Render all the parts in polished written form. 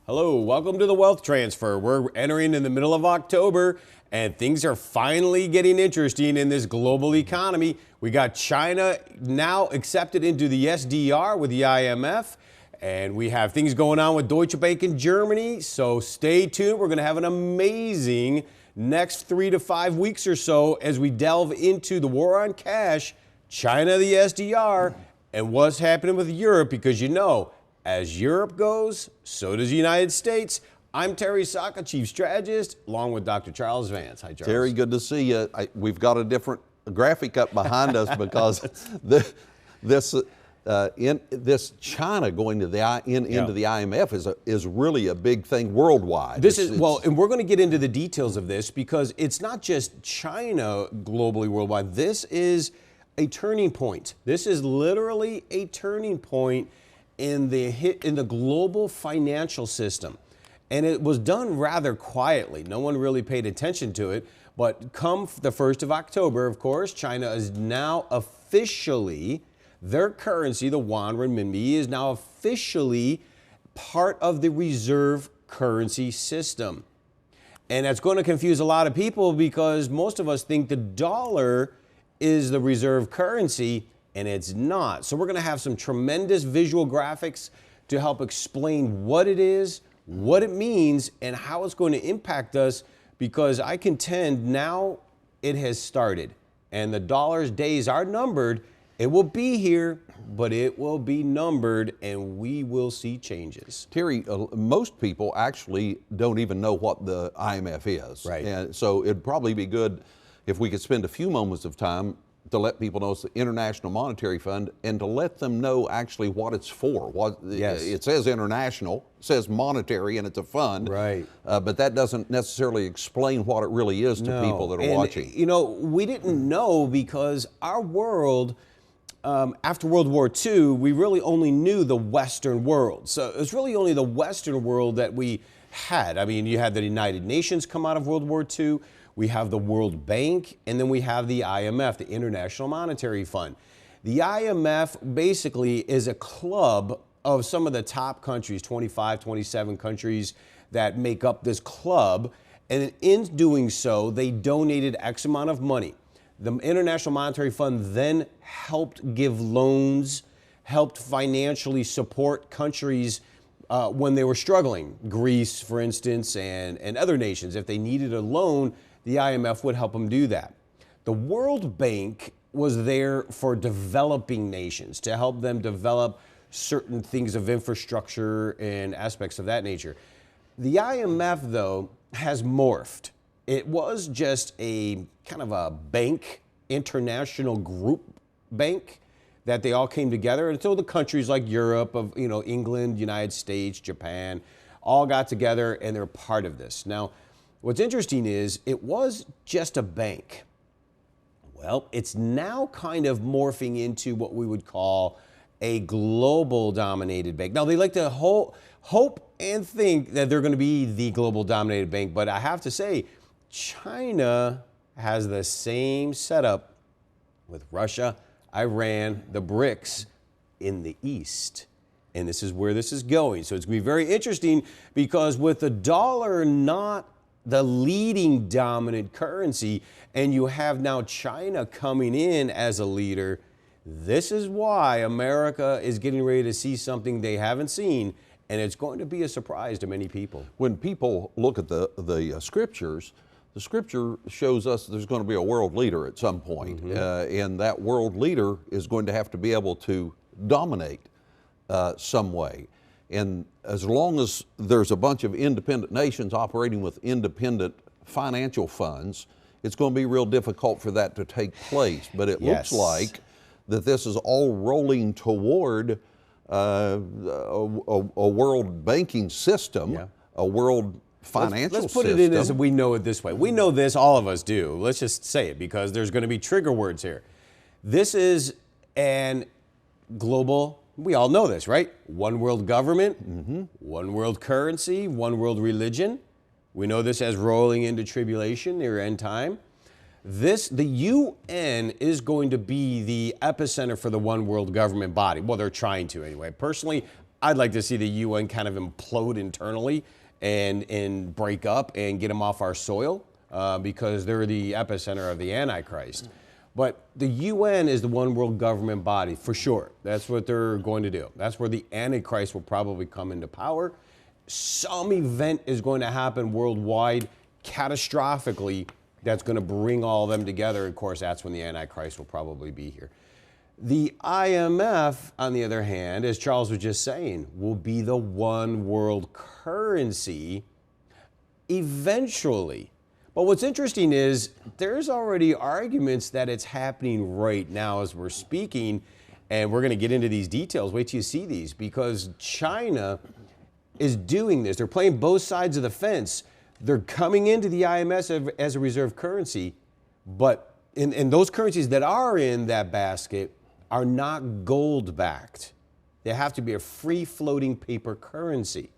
Hello, welcome to the Wealth Transfer. We're entering in the middle of October and things are finally getting interesting in this global economy. We got China now accepted into the SDR with the IMF, and we have things going on with Deutsche Bank in Germany. So stay tuned. We're going to have an amazing next 3 to 5 weeks or so as we delve into the war on cash, China, the SDR, and what's happening with Europe, because you know, as Europe goes, so does the United States. I'm Terry Sacka, Chief Strategist, along with Dr. Charles Vance. Hi, Charles. Terry, good to see you. We've got a different graphic up behind us because this China going to the into the IMF is really a big thing worldwide. And we're going to get into the details of this because it's not just China globally, worldwide. This is a turning point. This is literally a turning point in the global financial system. And it was done rather quietly. No one really paid attention to it. But come the 1st of October, of course, China is now officially, their currency, the yuan renminbi, is now officially part of the reserve currency system. And that's going to confuse a lot of people because most of us think the dollar is the reserve currency, and it's not. So we're going to have some tremendous visual graphics to help explain what it is, what it means, and how it's going to impact us, because I contend now it has started and the dollar's days are numbered. It will be here, but it will be numbered and we will see changes. Terry, most people actually don't even know what the IMF is. Right. And so it'd probably be good if we could spend a few moments of time to let people know it's the International Monetary Fund and to let them know actually what it's for. Yes. It says international, it says monetary, and it's a fund. Right. But that doesn't necessarily explain what it really is to people that are watching. You know, we didn't know because our world, after World War II, we really only knew the Western world. So it was really only the Western world that we had. I mean, you had the United Nations come out of World War II. We have the World Bank, and then we have the IMF, the International Monetary Fund. The IMF basically is a club of some of the top countries, 25, 27 countries that make up this club. And in doing so, they donated X amount of money. The International Monetary Fund then helped give loans, helped financially support countries when they were struggling. Greece, for instance, and other nations. If they needed a loan, the IMF would help them do that. The World Bank was there for developing nations, to help them develop certain things of infrastructure and aspects of that nature. The IMF, though, has morphed. It was just a kind of a bank, international group bank that they all came together. And so the countries like Europe, England, United States, Japan, all got together and they're part of this. Now, what's interesting is it was just a bank. Well, it's now kind of morphing into what we would call a global dominated bank. Now, they like to hope and think that they're going to be the global dominated bank, but I have to say, China has the same setup with Russia, Iran, the BRICS in the East. And this is where this is going. So it's going to be very interesting because with the dollar not the leading dominant currency, and you have now China coming in as a leader, this is why America is getting ready to see something they haven't seen, and it's going to be a surprise to many people. When people look at the scriptures, the scripture shows us there's going to be a world leader at some point, and that world leader is going to have to be able to dominate some way. And as long as there's a bunch of independent nations operating with independent financial funds, it's going to be real difficult for that to take place. But it looks like that this is all rolling toward a world banking system, a world financial system. Let's put it in as we know it this way. We know this, all of us do. Let's just say it because there's going to be trigger words here. This is an global, we all know this, right? One world government, one world currency, one world religion. We know this as rolling into tribulation, near end time. The UN is going to be the epicenter for the one world government body. Well, they're trying to anyway. Personally, I'd like to see the UN kind of implode internally and break up and get them off our soil because they're the epicenter of the Antichrist. But the UN is the one world government body, for sure. That's what they're going to do. That's where the Antichrist will probably come into power. Some event is going to happen worldwide, catastrophically, that's going to bring all of them together. Of course, that's when the Antichrist will probably be here. The IMF, on the other hand, as Charles was just saying, will be the one world currency eventually. But what's interesting is there's already arguments that it's happening right now as we're speaking, and we're going to get into these details. Wait till you see these, because China is doing this. They're playing both sides of the fence. They're coming into the IMF as a reserve currency, but in those currencies that are in that basket are not gold-backed. They have to be a free-floating paper currency.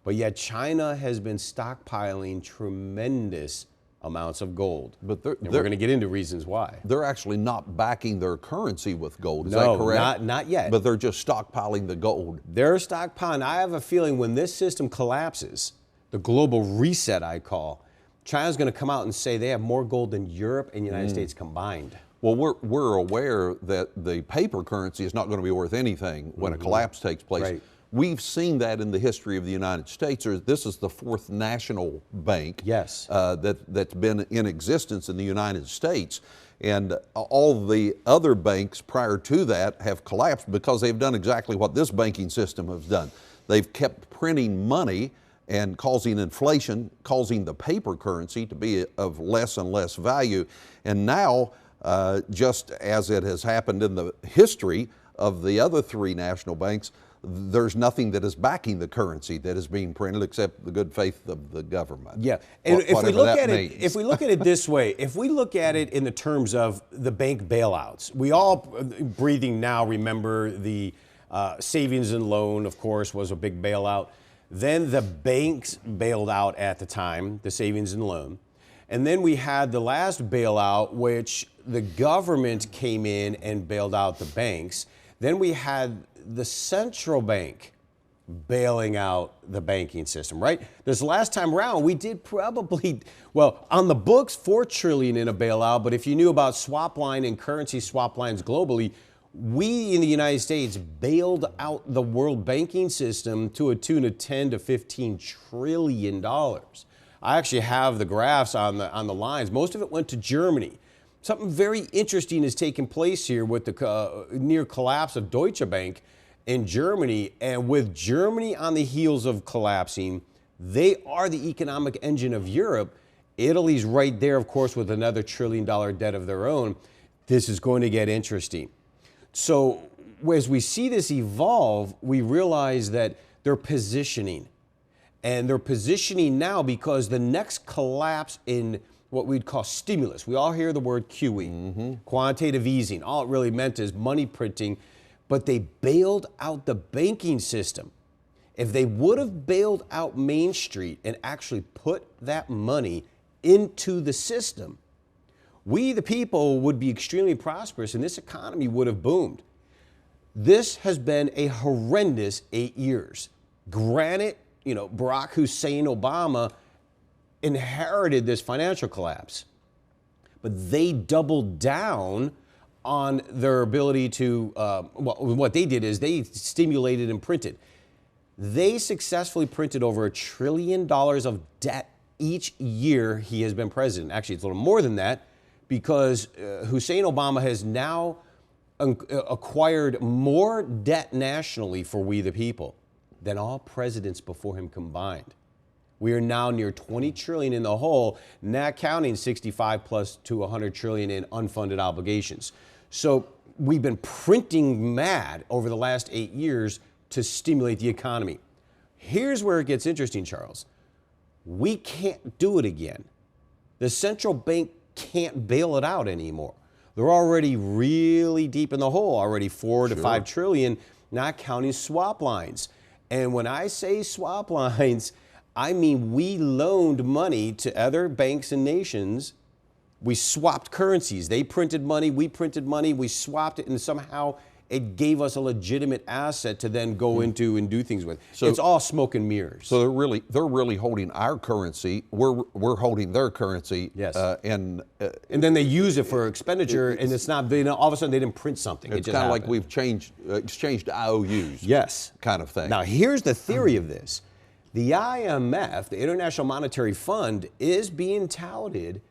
But yet China has been stockpiling tremendous amounts of gold. But we're going to get into reasons why. They're actually not backing their currency with gold. Is No, that correct? not yet. But they're just stockpiling the gold. They're stockpiling. I have a feeling when this system collapses, the global reset I call, China's going to come out and say they have more gold than Europe and the United States combined. Well, we're aware that the paper currency is not going to be worth anything when a collapse takes place. Right. We've seen that in the history of the United States. This is the fourth national bank Yes. that's been in existence in the United States. And all the other banks prior to that have collapsed because they've done exactly what this banking system has done. They've kept printing money and causing inflation, causing the paper currency to be of less and less value. And now, just as it has happened in the history of the other three national banks, there's nothing that is backing the currency that is being printed except the good faith of the government. Yeah, and if we look at means. if we look at it this way, if we look at it in the terms of the bank bailouts, we all breathing now remember the savings and loan, of course, was a big bailout. Then the banks bailed out at the time, the savings and loan. And then we had the last bailout, which the government came in and bailed out the banks. Then we had the central bank bailing out the banking system, right? This last time around, we did probably, well, on the books, $4 trillion in a bailout, but if you knew about swap line and currency swap lines globally, we in the United States bailed out the world banking system to a tune of $10 to $15 trillion. I actually have the graphs on the lines. Most of it went to Germany. Something very interesting has taken place here with the near collapse of Deutsche Bank in Germany. And with Germany on the heels of collapsing, they are the economic engine of Europe. Italy's right there, of course, with another $1 trillion debt of their own. This is going to get interesting. So as we see this evolve, we realize that they're positioning. And they're positioning now because the next collapse in what we'd call stimulus. We all hear the word QE, quantitative easing. All it really meant is money printing, but they bailed out the banking system. If they would have bailed out Main Street and actually put that money into the system, we, the people, would be extremely prosperous and this economy would have boomed. This has been a horrendous 8 years. Granted, Barack Hussein Obama inherited this financial collapse, but they doubled down on their ability to, what they did is they stimulated and printed. They successfully printed over $1 trillion of debt each year he has been president. Actually, it's a little more than that because Hussein Obama has now acquired more debt nationally for we the people than all presidents before him combined. We are now near 20 trillion in the hole, not counting 65 plus to 100 trillion in unfunded obligations. So we've been printing mad over the last 8 years to stimulate the economy. Here's where it gets interesting, Charles. We can't do it again. The central bank can't bail it out anymore. They're already really deep in the hole, already 4 to 5 trillion, not counting swap lines. And when I say swap lines, I mean we loaned money to other banks and nations. We swapped currencies. They printed money, we printed money, we swapped it, and somehow it gave us a legitimate asset to then go into and do things with. So it's all smoke and mirrors. So they're really holding our currency. We're holding their currency. Yes. And then they use it for expenditure, and it's not. All of a sudden they didn't print something. It's kind of like we've exchanged IOUs. Yes. Kind of thing. Now here's the theory of this: the IMF, the International Monetary Fund, is being touted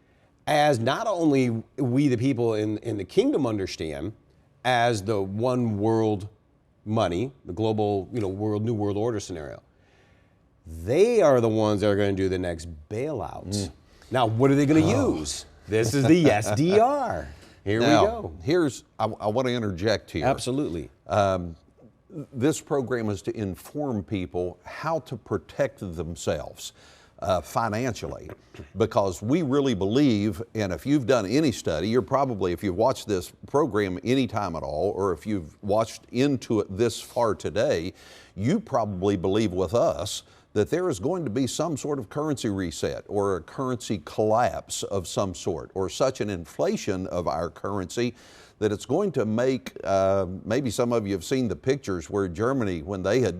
as not only we the people in the kingdom understand as the one world money, the global, new world order scenario. They are the ones that are going to do the next bailouts. Now, what are they going to use? This is the SDR. Here we go. I want to interject here. Absolutely. This program is to inform people how to protect themselves financially, because we really believe, and if you've done any study, if you've watched this program any time at all, or if you've watched into it this far today, you probably believe with us that there is going to be some sort of currency reset or a currency collapse of some sort, or such an inflation of our currency that it's going to make, maybe some of you have seen the pictures where Germany, when they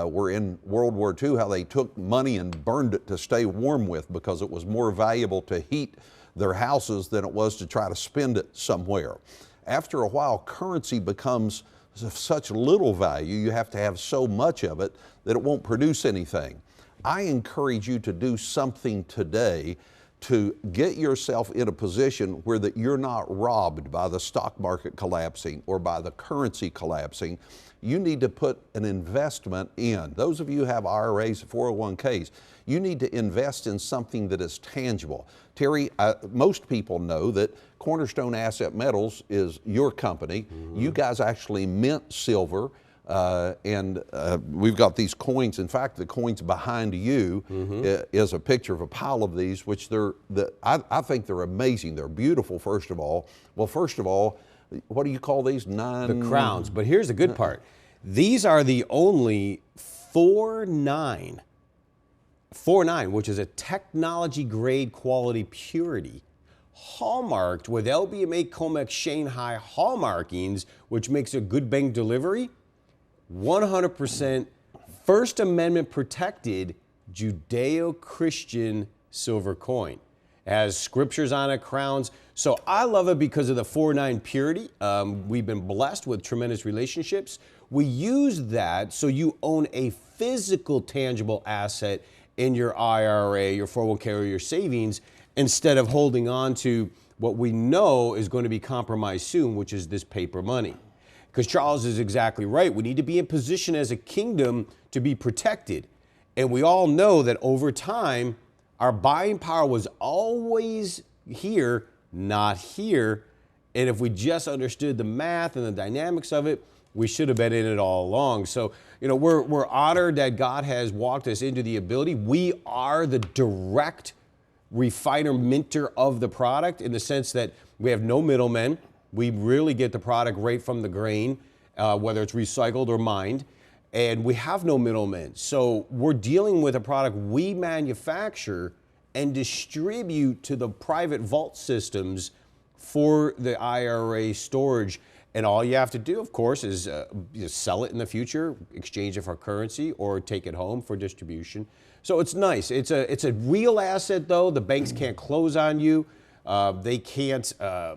were in World War II, how they took money and burned it to stay warm with because it was more valuable to heat their houses than it was to try to spend it somewhere. After a while, currency becomes of such little value, you have to have so much of it that it won't produce anything. I encourage you to do something today to get yourself in a position where that you're not robbed by the stock market collapsing or by the currency collapsing. You need to put an investment in. Those of you who have IRAs, 401ks, you need to invest in something that is tangible. Terry, most people know that Cornerstone Asset Metals is your company. You guys actually mint silver, and we've got these coins. In fact, the coins behind you is a picture of a pile of these, which I think they're amazing. They're beautiful, first of all. Well, first of all, what do you call these? The crowns. But here's the good part. These are the only 4.9, which is a technology grade quality purity, hallmarked with LBMA Comex Shanghai hallmarkings, which makes a good bank delivery, 100% First Amendment protected Judeo-Christian silver coin. It has scriptures on it, crowns. So I love it because of the 4.9 purity. We've been blessed with tremendous relationships. We use that so you own a physical, tangible asset in your IRA, your 401k, or your savings, instead of holding on to what we know is going to be compromised soon, which is this paper money. Because Charles is exactly right. We need to be in position as a kingdom to be protected. And we all know that over time, our buying power was always here, not here. And if we just understood the math and the dynamics of it, we should have been in it all along. So, we're honored that God has walked us into the ability. We are the direct refiner minter of the product, in the sense that we have no middlemen. We really get the product right from the grain, whether it's recycled or mined. And we have no middlemen. So we're dealing with a product we manufacture and distribute to the private vault systems for the IRA storage. And all you have to do, of course, is sell it in the future, exchange it for currency, or take it home for distribution. So it's nice. It's a real asset, though. The banks can't close on you. They can't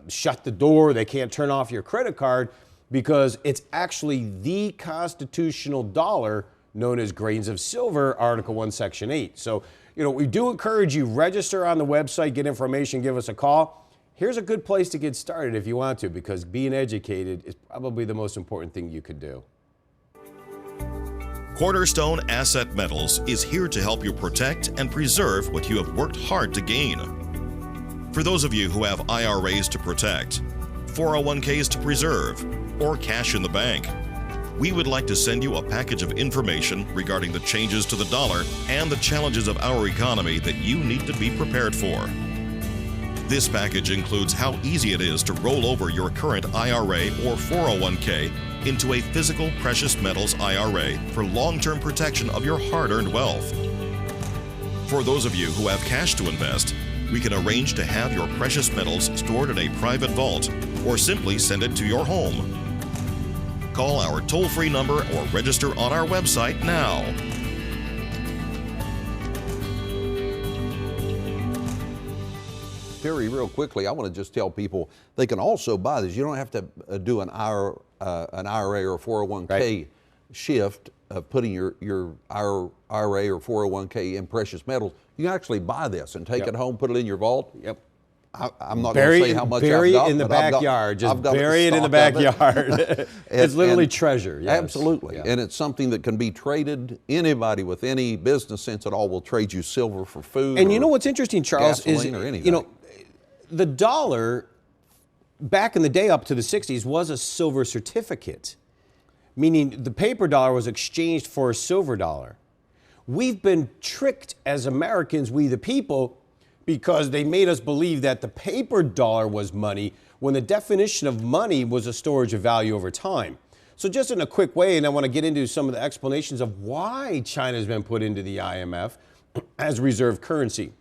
shut the door. They can't turn off your credit card, because it's actually the constitutional dollar known as grains of silver, Article 1, Section 8. So, we do encourage you, register on the website, get information, give us a call. Here's a good place to get started if you want to, because being educated is probably the most important thing you could do. Cornerstone Asset Metals is here to help you protect and preserve what you have worked hard to gain. For those of you who have IRAs to protect, 401ks to preserve, or cash in the bank, we would like to send you a package of information regarding the changes to the dollar and the challenges of our economy that you need to be prepared for. This package includes how easy it is to roll over your current IRA or 401k into a physical precious metals IRA for long-term protection of your hard-earned wealth. For those of you who have cash to invest, we can arrange to have your precious metals stored in a private vault, or simply send it to your home. Call our toll-free number or register on our website now. Terry, real quickly, I want to just tell people they can also buy this. You don't have to do an IRA or a 401k Right. shift of putting your IRA or 401k in precious metals. You can actually buy this and take Yep. it home, put it in your vault. Yep. I'm not going to say how much bury I've got, it in the but I've got- backyard. Just I've got bury it in the stock of it. backyard. It's literally treasure. Yes. Absolutely. Yeah. And it's something that can be traded. Anybody with any business sense at all will trade you silver for food. And you or know what's interesting, Charles, is gasoline or anything. you know, the dollar back in the day up to the 60s was a silver certificate, meaning the paper dollar was exchanged for a silver dollar. We've been tricked as Americans, we the people, because they made us believe that the paper dollar was money when the definition of money was a storage of value over time. So just in a quick way, and I want to get into some of the explanations of why China's been put into the IMF as reserve currency.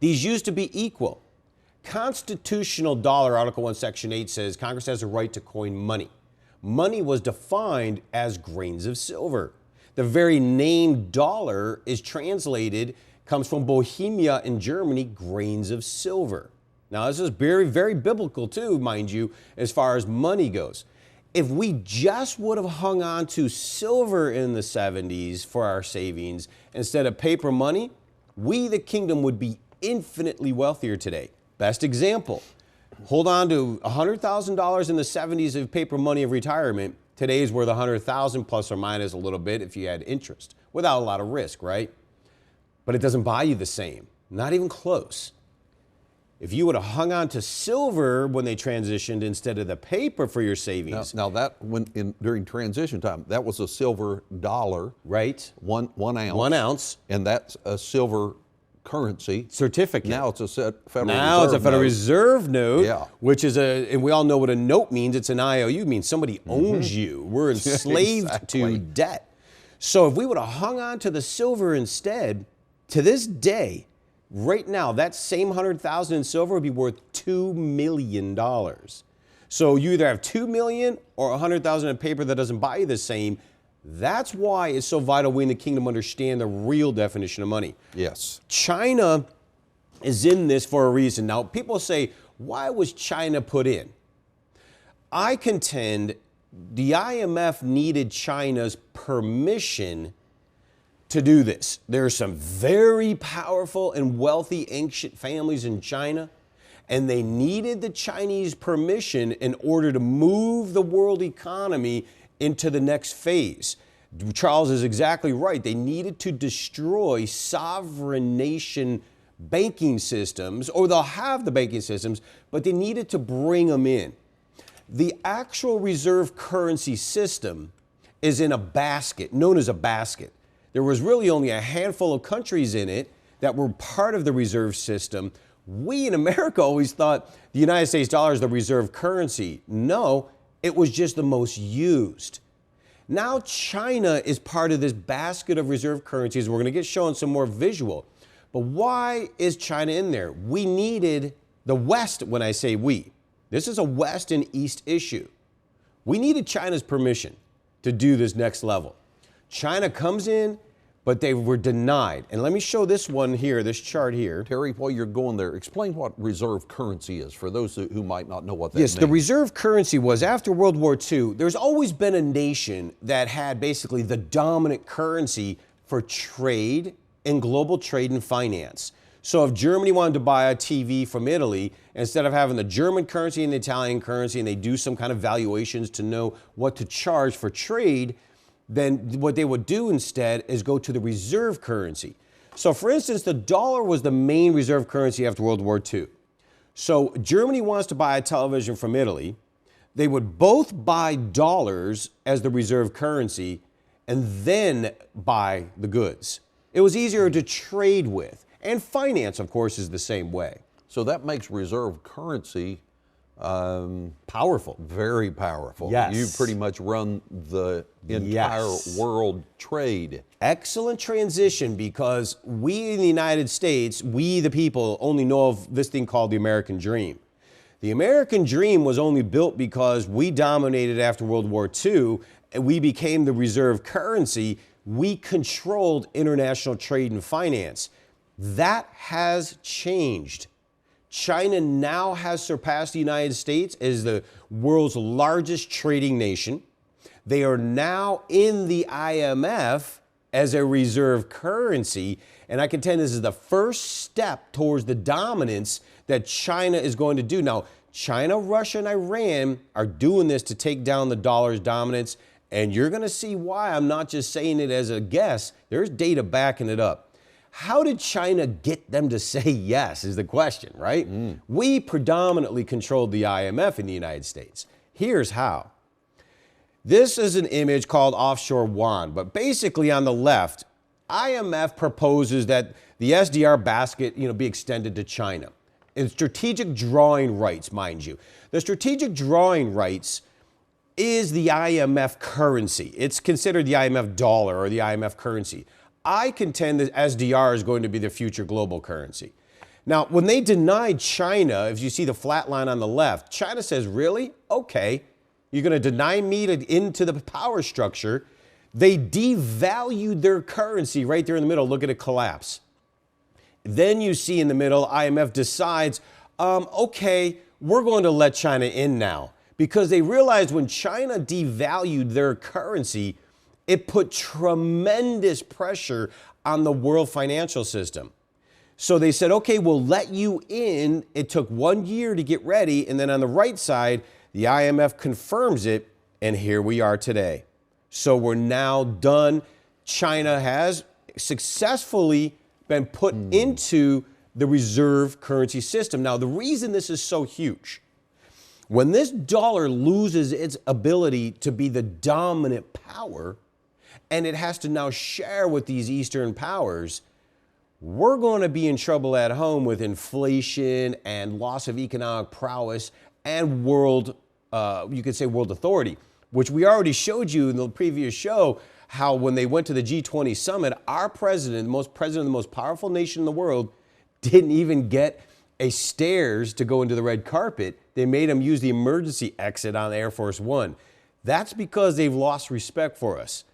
These used to be equal. Constitutional dollar, Article 1, Section 8 says Congress has a right to coin money. Money was defined as grains of silver. The very name dollar is translated, comes from Bohemia in Germany, grains of silver. Now, this is very, very biblical too, mind you, as far as money goes. If we just would have hung on to silver in the 70s for our savings instead of paper money, we, the kingdom, would be infinitely wealthier today. Best example, hold on to $100,000 in the 70s of paper money of retirement. Today is worth $100,000 plus or minus a little bit if you had interest, without a lot of risk, right? But it doesn't buy you the same, not even close. If you would have hung on to silver when they transitioned instead of the paper for your savings. Now that during transition time, that was a silver dollar. Right. One ounce. 1 ounce. And that's a silver currency. Certificate. Now it's a Federal Now Reserve it's a Federal note. Reserve note, Yeah. which is and we all know what a note means. It's an IOU, means somebody owns you. We're enslaved Exactly. to debt. So if we would have hung on to the silver instead, to this day, right now, that same 100,000 in silver would be worth $2 million. So you either have 2 million or 100,000 in paper that doesn't buy you the same. That's why it's so vital we in the kingdom understand the real definition of money. Yes. China is in this for a reason. Now, people say, why was China put in? I contend the IMF needed China's permission to do this. There are some very powerful and wealthy ancient families in China, and they needed the Chinese permission in order to move the world economy into the next phase. Charles is exactly right. They needed to destroy sovereign nation banking systems, or they'll have the banking systems, but they needed to bring them in. The actual reserve currency system is in a basket, known as a basket. There was really only a handful of countries in it that were part of the reserve system. We in America always thought the United States dollar is the reserve currency. No, it was just the most used. Now China is part of this basket of reserve currencies. We're going to get shown some more visual. But why is China in there? We needed the West, when I say we. This is a West and East issue. We needed China's permission to do this next level. China comes in, but they were denied. And let me show this one here, this chart here. Terry, while you're going there, explain what reserve currency is for those who might not know what that means. Yes, the reserve currency was after World War II, there's always been a nation that had basically the dominant currency for trade and global trade and finance. So if Germany wanted to buy a TV from Italy, instead of having the German currency and the Italian currency, and they do some kind of valuations to know what to charge for trade, then what they would do instead is go to the reserve currency. So for instance, the dollar was the main reserve currency after World War II. So Germany wants to buy a television from Italy. They would both buy dollars as the reserve currency and then buy the goods. It was easier to trade with. And finance, of course, is the same way. So that makes reserve currency Powerful. very powerful. Yes. You pretty much run the entire Yes. world trade. Excellent transition, because we in the United States, we the people, only know of this thing called the American dream. The American dream was only built because we dominated after World War II and we became the reserve currency. We controlled international trade and finance. That has changed. China now has surpassed the United States as the world's largest trading nation. They are now in the IMF as a reserve currency, and I contend this is the first step towards the dominance that China is going to do. Now, China, Russia, and Iran are doing this to take down the dollar's dominance, and you're going to see why. I'm not just saying it as a guess. There's data backing it up. How did China get them to say yes is the question, right? We predominantly controlled the IMF in the United States. Here's how. This is an image called offshore yuan, but basically on the left, IMF proposes that the SDR basket, be extended to China. In strategic drawing rights, mind you. The strategic drawing rights is the IMF currency. It's considered the IMF dollar or the IMF currency. I contend that SDR is going to be the future global currency. Now, when they denied China, if you see the flat line on the left, China says, really? Okay. You're going to deny me into the power structure. They devalued their currency right there in the middle. Look at it collapse. Then you see in the middle, IMF decides, okay, we're going to let China in now. Because they realized when China devalued their currency, it put tremendous pressure on the world financial system. So they said, okay, we'll let you in. It took 1 year to get ready. And then on the right side, the IMF confirms it. And here we are today. So we're now done. China has successfully been put into the reserve currency system. Now, the reason this is so huge, when this dollar loses its ability to be the dominant power, and it has to now share with these Eastern powers, we're going to be in trouble at home with inflation and loss of economic prowess and world, you could say world authority, which we already showed you in the previous show, how when they went to the G20 summit, our president, the most powerful nation in the world, didn't even get a stairs to go into the red carpet. They made him use the emergency exit on Air Force One. That's because they've lost respect for us.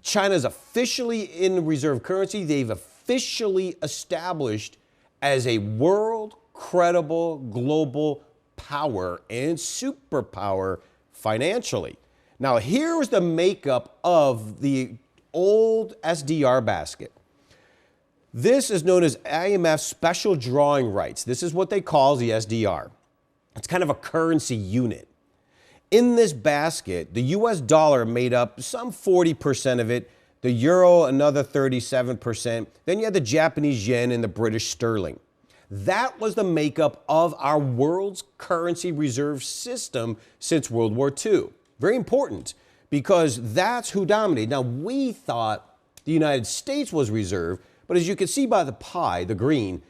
China's officially in the reserve currency. They've officially established as a world credible global power and superpower financially. Now, here's the makeup of the old SDR basket. This is known as IMF special drawing rights. This is what they call the SDR. It's kind of a currency unit. In this basket, the US dollar made up some 40% of it, the euro another 37%, then you had the Japanese yen and the British sterling. That was the makeup of our world's currency reserve system since World War II. Very important, because that's who dominated. Now, we thought the United States was reserve, but as you can see by the pie, the green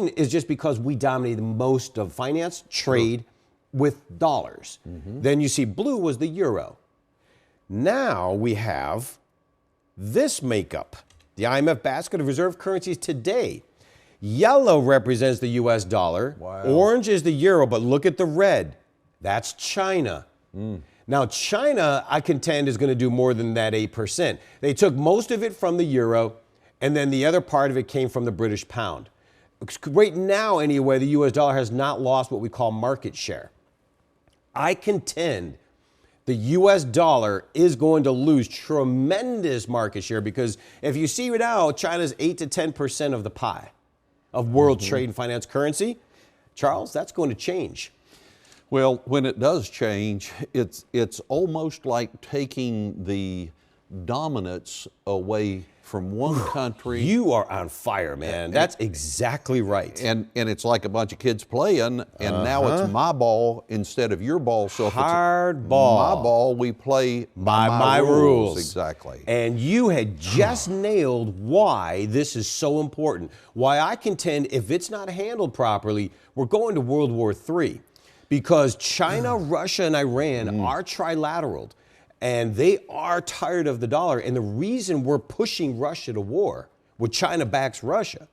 is just because we dominated most of finance, trade, with dollars. Then you see blue was the euro. Now we have this makeup, the IMF basket of reserve currencies today. Yellow represents the US dollar. Wow. Orange is the euro, but look at the red. That's China. Now China, I contend, is going to do more than that 8%. They took most of it from the euro, and then the other part of it came from the British pound. Right now, anyway, the US dollar has not lost what we call market share. I contend the US dollar is going to lose tremendous market share, because if you see right now, China's 8 to 10% of the pie of world trade and finance currency. Charles, that's going to change. Well, when it does change, it's almost like taking the dominance away from one country. You are on fire, man. That's exactly right. And it's like a bunch of kids playing, and now it's my ball instead of your ball. So if hard ball. My ball, we play by my rules. Exactly. And you had just nailed why this is so important. Why I contend if it's not handled properly, we're going to World War III. Because China, Russia, and Iran are trilateral. And they are tired of the dollar. And the reason we're pushing Russia to war, where China backs Russia,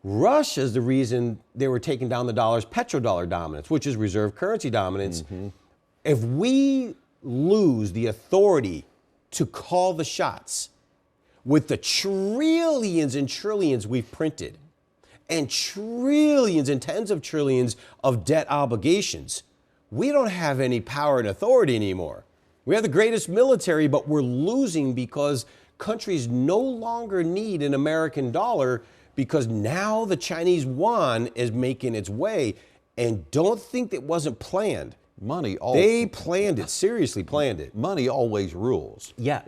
Russia's the reason they were taking down the dollar's petrodollar dominance, which is reserve currency dominance. If we lose the authority to call the shots with the trillions and trillions we've printed and trillions and tens of trillions of debt obligations, we don't have any power and authority anymore. We have the greatest military, but we're losing because countries no longer need an American dollar because now the Chinese Yuan is making its way. And don't think it wasn't planned. They planned it, seriously planned it. Money always rules. Yeah,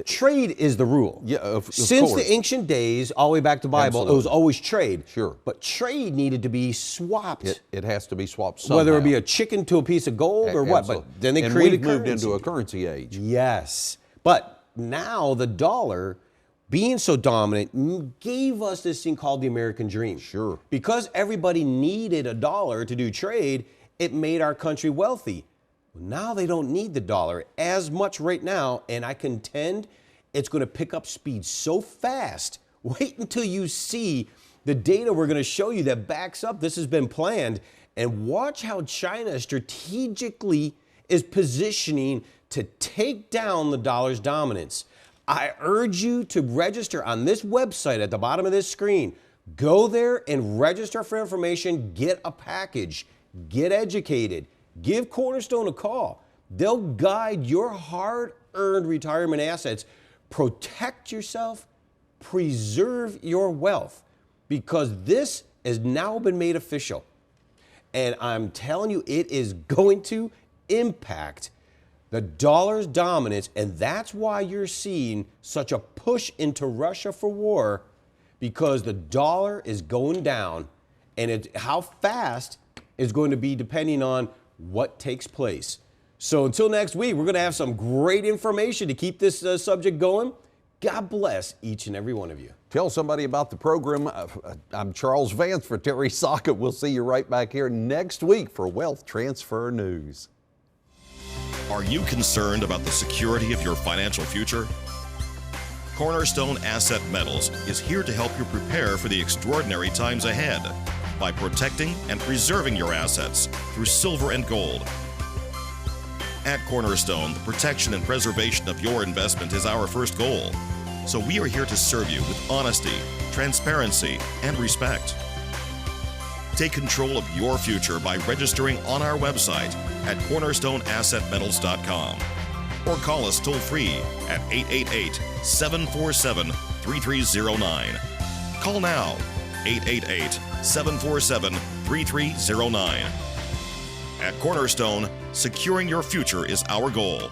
trade is the rule. Yeah, Since course. the ancient days, all the way back to the Bible, Absolutely. it was always trade. Sure. But trade needed to be swapped. It has to be swapped somehow. Whether it be a chicken to a piece of gold or what. But then they created we've moved currency. into a currency age. Yes. But now the dollar, being so dominant, gave us this thing called the American dream. Sure. Because everybody needed a dollar to do trade, it made our country wealthy. Now they don't need the dollar as much right now, and I contend it's going to pick up speed so fast. Wait until you see the data we're going to show you that backs up this has been planned, and watch how China strategically is positioning to take down the dollar's dominance. I urge you to register on this website at the bottom of this screen. Go there and register for information, get a package, get educated, give Cornerstone a call. They'll guide your hard-earned retirement assets. Protect yourself, preserve your wealth, because this has now been made official. And I'm telling you, it is going to impact the dollar's dominance, and that's why you're seeing such a push into Russia for war, because the dollar is going down, and how fast is going to be depending on what takes place. So until next week, we're going to have some great information to keep this subject going. God bless each and every one of you. Tell somebody about the program. I'm Charles Vance for Terry Sacka. We'll see you right back here next week for Wealth Transfer News. Are you concerned about the security of your financial future? Cornerstone Asset Metals is here to help you prepare for the extraordinary times ahead by protecting and preserving your assets through silver and gold. At Cornerstone, the protection and preservation of your investment is our first goal. So we are here to serve you with honesty, transparency, and respect. Take control of your future by registering on our website at cornerstoneassetmetals.com or call us toll-free at 888-747-3309. Call now, 888-747-3309. At Cornerstone, securing your future is our goal.